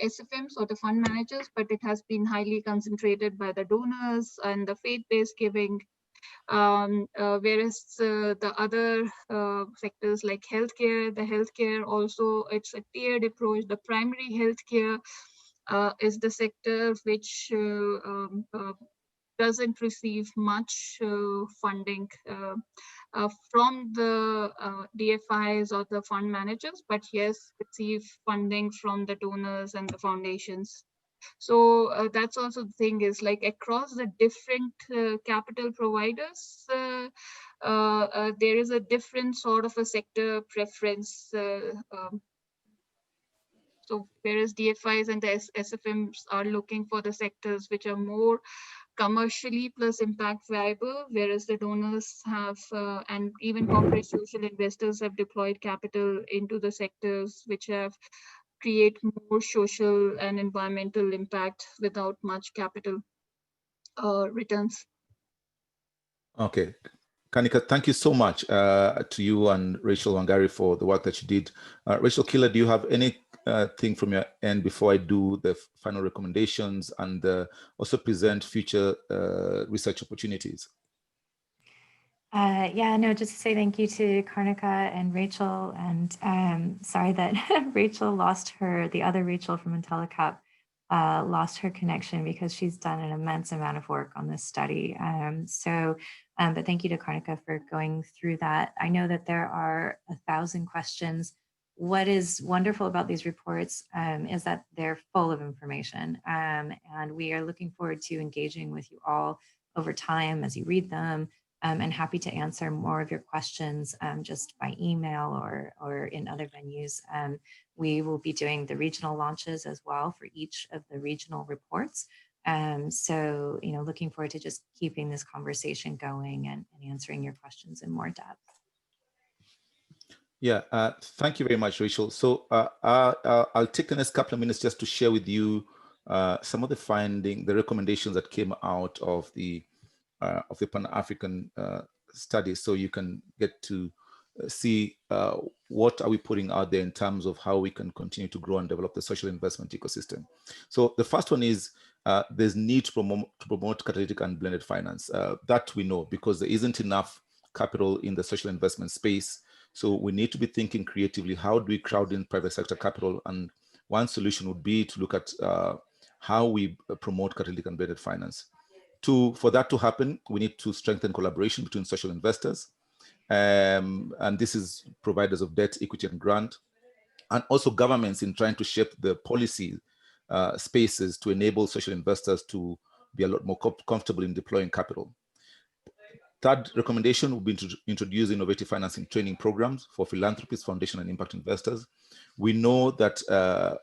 SFMs or the fund managers, but it has been highly concentrated by the donors and the faith-based giving. Whereas the other sectors like healthcare, the healthcare also, it's a tiered approach. The primary healthcare is the sector which doesn't receive much funding from the DFIs or the fund managers, but yes, receive funding from the donors and the foundations. So that's also the thing is like across the different capital providers, there is a different sort of a sector preference. So whereas DFIs and the SFMs are looking for the sectors which are more commercially plus impact viable, whereas the donors have and even corporate social investors have deployed capital into the sectors which have create more social and environmental impact without much capital returns. Okay. Kanika, thank you so much to you and Rachel Wangari for the work that you did. Rachel Killer, do you have anything from your end before I do the final recommendations and also present future research opportunities? Yeah, no, just to say thank you to Karnika and Rachel, and sorry that Rachel lost the other Rachel from IntelliCap lost her connection because she's done an immense amount of work on this study. But thank you to Karnika for going through that. I know that there are 1,000 questions. What is wonderful about these reports is that they're full of information, and we are looking forward to engaging with you all over time as you read them. And happy to answer more of your questions just by email or in other venues. We will be doing the regional launches as well for each of the regional reports. So, looking forward to just keeping this conversation going and answering your questions in more depth. Yeah, thank you very much, Rachel. So I'll take the next couple of minutes just to share with you some of the recommendations that came out of the Pan-African study, so you can get to see what are we putting out there in terms of how we can continue to grow and develop the social investment ecosystem. So the first one is there's need to promote catalytic and blended finance. That we know, because there isn't enough capital in the social investment space. So we need to be thinking creatively, how do we crowd in private sector capital? And one solution would be to look at how we promote catalytic and blended finance. For that to happen, we need to strengthen collaboration between social investors. And this is providers of debt, equity, and grant, and also governments in trying to shape the policy spaces to enable social investors to be a lot more comfortable in deploying capital. Third recommendation would be to introduce innovative financing training programs for philanthropists, foundation, and impact investors. We know that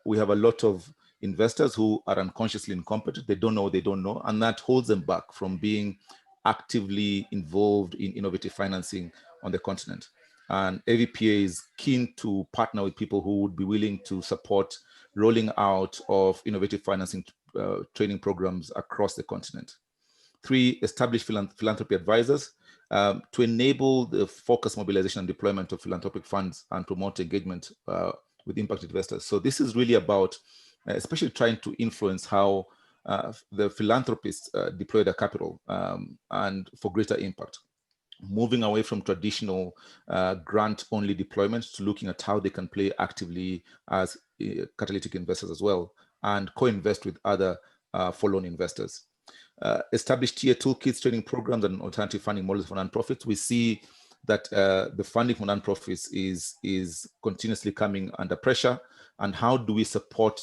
we have a lot of investors who are unconsciously incompetent. They don't know, and that holds them back from being actively involved in innovative financing on the continent. And AVPA is keen to partner with people who would be willing to support rolling out of innovative financing training programs across the continent. 3, establish philanthropy advisors to enable the focused mobilization and deployment of philanthropic funds and promote engagement with impact investors. So this is really about especially trying to influence how the philanthropists deploy their capital and for greater impact. Moving away from traditional grant-only deployments to looking at how they can play actively as catalytic investors as well, and co-invest with other follow-on investors. Establish tier toolkits, training programs, and alternative funding models for nonprofits. We see that the funding for nonprofits is continuously coming under pressure. And how do we support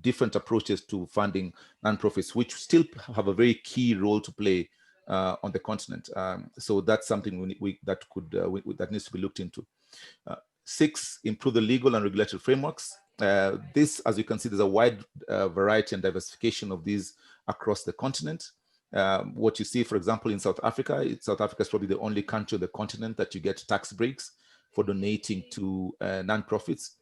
different approaches to funding nonprofits, which still have a very key role to play on the continent? So that's something that needs to be looked into. 6, improve the legal and regulatory frameworks. This, as you can see, there's a wide variety and diversification of these across the continent. What you see, for example, in South Africa, South Africa is probably the only country on the continent that you get tax breaks for donating to nonprofits.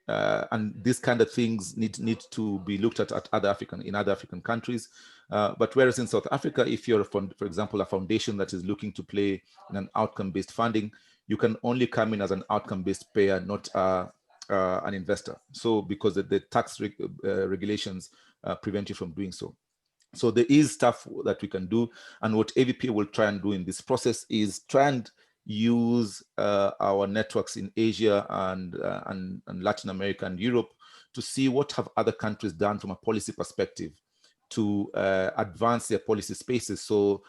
And these kind of things need to be looked at other African countries. But whereas in South Africa, if you're, for example, a foundation that is looking to play in an outcome-based funding, you can only come in as an outcome-based payer, not an investor. So because the tax regulations prevent you from doing so. So there is stuff that we can do. And what AVP will try and do in this process is try and use our networks in Asia and Latin America and Europe to see what have other countries done from a policy perspective to advance their policy spaces. So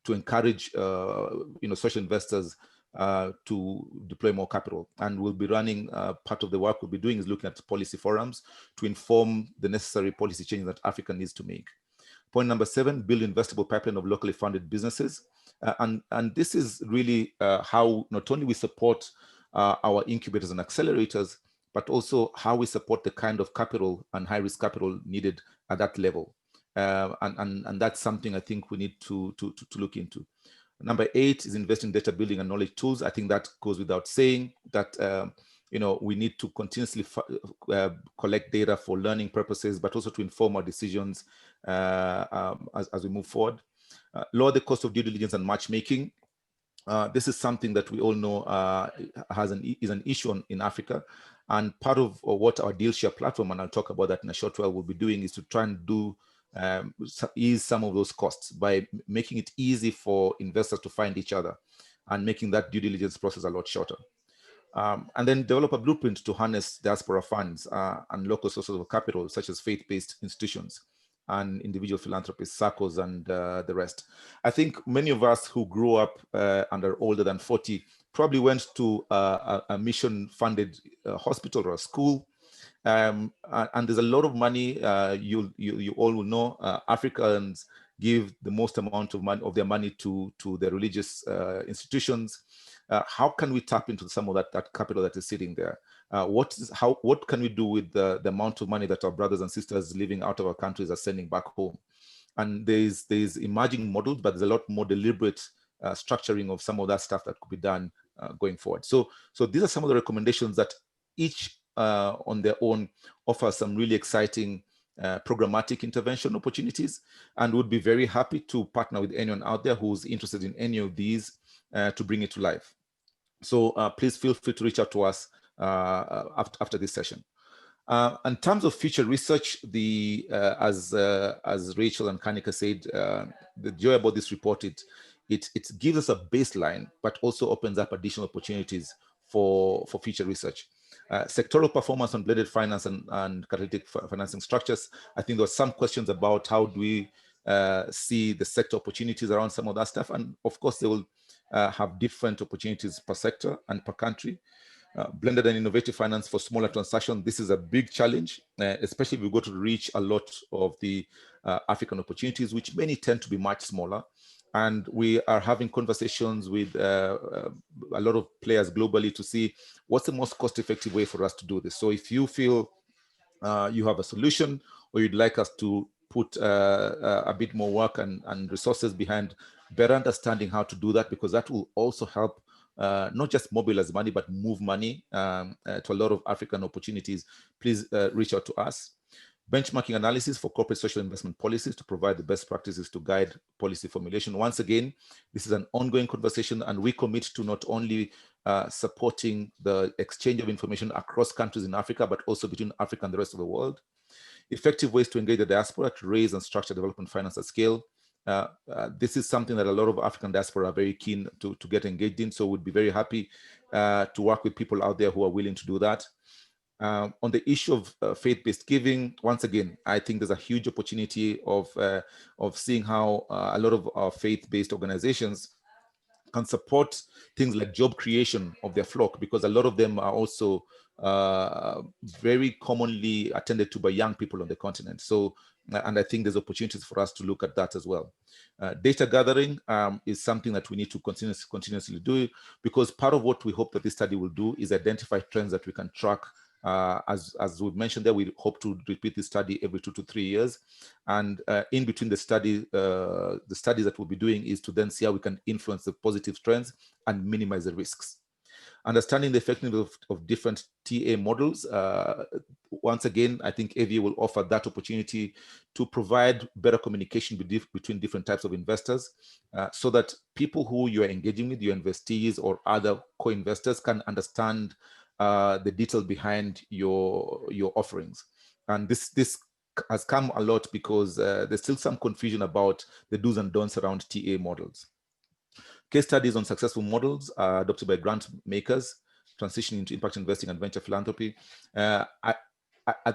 to encourage social investors to deploy more capital. And we'll be running, part of the work we'll be doing is looking at policy forums to inform the necessary policy changes that Africa needs to make. Point number 7, build investable pipeline of locally funded businesses. And this is really how not only we support our incubators and accelerators, but also how we support the kind of capital and high-risk capital needed at that level. And that's something I think we need to look into. Number 8 is invest in data building and knowledge tools. I think that goes without saying that we need to continuously collect data for learning purposes, but also to inform our decisions as we move forward. Lower the cost of due diligence and matchmaking. This is something that we all know is an issue in Africa. And part of what our DealShare platform, and I'll talk about that in a short while, will be doing is to try and ease some of those costs by making it easy for investors to find each other and making that due diligence process a lot shorter. And then develop a blueprint to harness diaspora funds and local sources of capital, such as faith-based institutions and individual philanthropists, SACCOs, and the rest. I think many of us who grew up and are older than 40 probably went to a mission-funded hospital or a school. And there's a lot of money. You all will know Africans give the most amount of their money to their religious institutions. How can we tap into some of that capital that is sitting there? What can we do with the amount of money that our brothers and sisters living out of our countries are sending back home? And there's emerging models, but there's a lot more deliberate structuring of some of that stuff that could be done going forward. So these are some of the recommendations that each on their own offer some really exciting programmatic intervention opportunities, and would be very happy to partner with anyone out there who's interested in any of these to bring it to life. So please feel free to reach out to us after this session. In terms of future research, as Rachel and Kanika said, the joy about this report, it gives us a baseline, but also opens up additional opportunities for future research. Sectoral performance on blended finance and catalytic financing structures. I think there were some questions about how do we see the sector opportunities around some of that stuff. And of course, they will have different opportunities per sector and per country. Blended and innovative finance for smaller transactions. This is a big challenge, especially if we go to reach a lot of the African opportunities, which many tend to be much smaller. And we are having conversations with a lot of players globally to see what's the most cost-effective way for us to do this. So if you feel you have a solution, or you'd like us to put a bit more work and resources behind better understanding how to do that, because that will also help not just mobilize money, but move money to a lot of African opportunities, please reach out to us. Benchmarking analysis for corporate social investment policies to provide the best practices to guide policy formulation. Once again, this is an ongoing conversation, and we commit to not only supporting the exchange of information across countries in Africa, but also between Africa and the rest of the world. Effective ways to engage the diaspora to raise and structure development finance at scale. This is something that a lot of African diaspora are very keen to get engaged in. So we'd be very happy to work with people out there who are willing to do that. On the issue of faith-based giving, once again, I think there's a huge opportunity of seeing how a lot of our faith-based organizations can support things like job creation of their flock, because a lot of them are also very commonly attended to by young people on the continent. So, and I think there's opportunities for us to look at that as well. Data gathering is something that we need to continuously do, because part of what we hope that this study will do is identify trends that we can track. As we've mentioned there, we hope to repeat this study every 2 to 3 years. And in between the studies that we'll be doing is to then see how we can influence the positive trends and minimize the risks. Understanding the effectiveness of different TA models. Once again, I think AVA will offer that opportunity to provide better communication between different types of investors, so that people who you are engaging with, your investees or other co-investors, can understand the detail behind your offerings. And this has come a lot because there's still some confusion about the do's and don'ts around TA models. Case studies on successful models adopted by grant makers, transitioning into impact investing and venture philanthropy.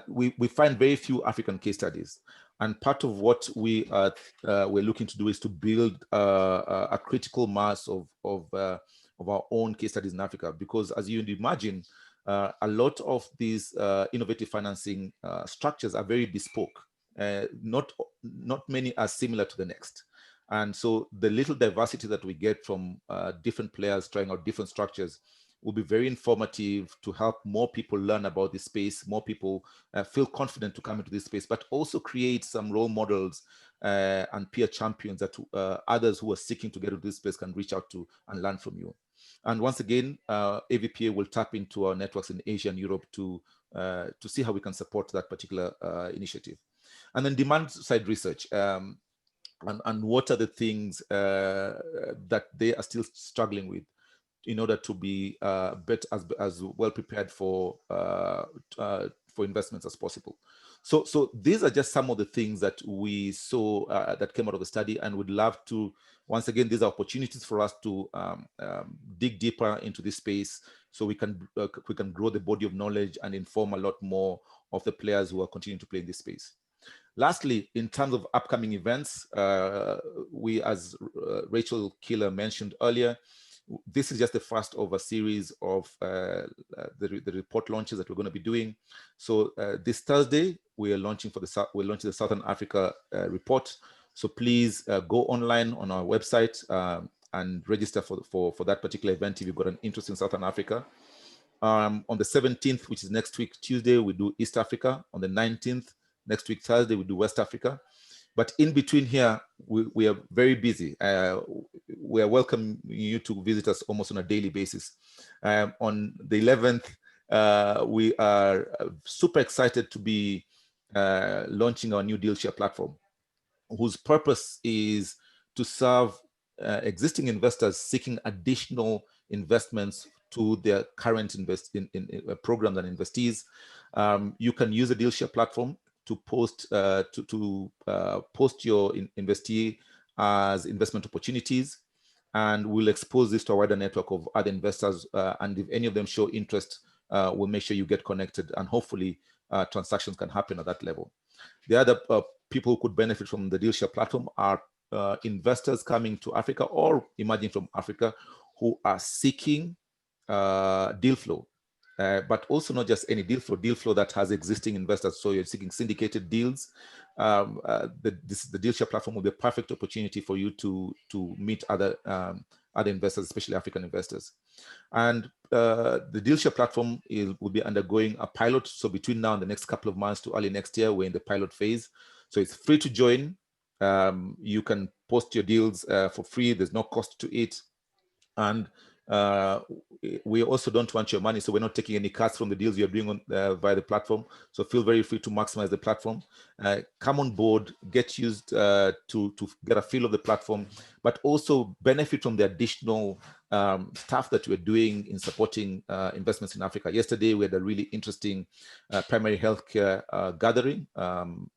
We find very few African case studies. And part of what we're looking to do is to build a critical mass of our own case studies in Africa, because as you'd imagine, a lot of these innovative financing structures are very bespoke. Not many are similar to the next. And so the little diversity that we get from different players trying out different structures will be very informative to help more people learn about this space, more people feel confident to come into this space, but also create some role models and peer champions that others who are seeking to get into this space can reach out to and learn from you. And once again, AVPA will tap into our networks in Asia and Europe to see how we can support that particular initiative. And then demand side research. And what are the things that they are still struggling with in order to be better, as well prepared for investments as possible. So these are just some of the things that we saw that came out of the study, and would love to, once again, these are opportunities for us to dig deeper into this space, so we can grow the body of knowledge and inform a lot more of the players who are continuing to play in this space. Lastly, in terms of upcoming events, we, as Rachel Keeler mentioned earlier, this is just the first of a series of the report launches that we're going to be doing. So this Thursday, we are launching the Southern Africa report. So please go online on our website and register for that particular event if you've got an interest in Southern Africa. On the 17th, which is next week, Tuesday, we do East Africa. On the 19th, next week, Thursday, we do West Africa. But in between here, we are very busy. We are welcoming you to visit us almost on a daily basis. On the 11th, we are super excited to be launching our new DealShare platform, whose purpose is to serve existing investors seeking additional investments to their current programs and investees. You can use the DealShare platform to post post your investee as investment opportunities, and we'll expose this to a wider network of other investors. And if any of them show interest, we'll make sure you get connected, and hopefully transactions can happen at that level. The other people who could benefit from the DealShare platform are investors coming to Africa or emerging from Africa who are seeking deal flow, but also not just any deal flow that has existing investors. So you're seeking syndicated deals. The DealShare platform will be a perfect opportunity for you to meet other investors, especially African investors. And the DealShare platform will be undergoing a pilot. So between now and the next couple of months to early next year, we're in the pilot phase. So it's free to join. You can post your deals for free. There's no cost to it. And we also don't want your money, so we're not taking any cuts from the deals you're doing via the platform. So feel very free to maximize the platform. Come on board, get used to get a feel of the platform, but also benefit from the additional stuff that we're doing in supporting investments in Africa. Yesterday, we had a really interesting primary healthcare gathering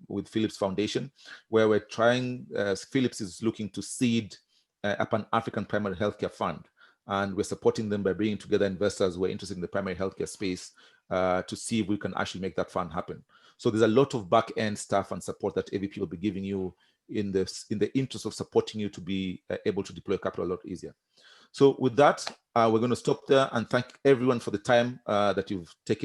with Philips Foundation, where we're trying, Philips is looking to seed a Pan-African primary healthcare fund. And we're supporting them by bringing together investors who are interested in the primary healthcare space to see if we can actually make that fund happen. So there's a lot of back-end stuff and support that AVP will be giving you in the interest of supporting you to be able to deploy capital a lot easier. So with that, we're going to stop there and thank everyone for the time that you've taken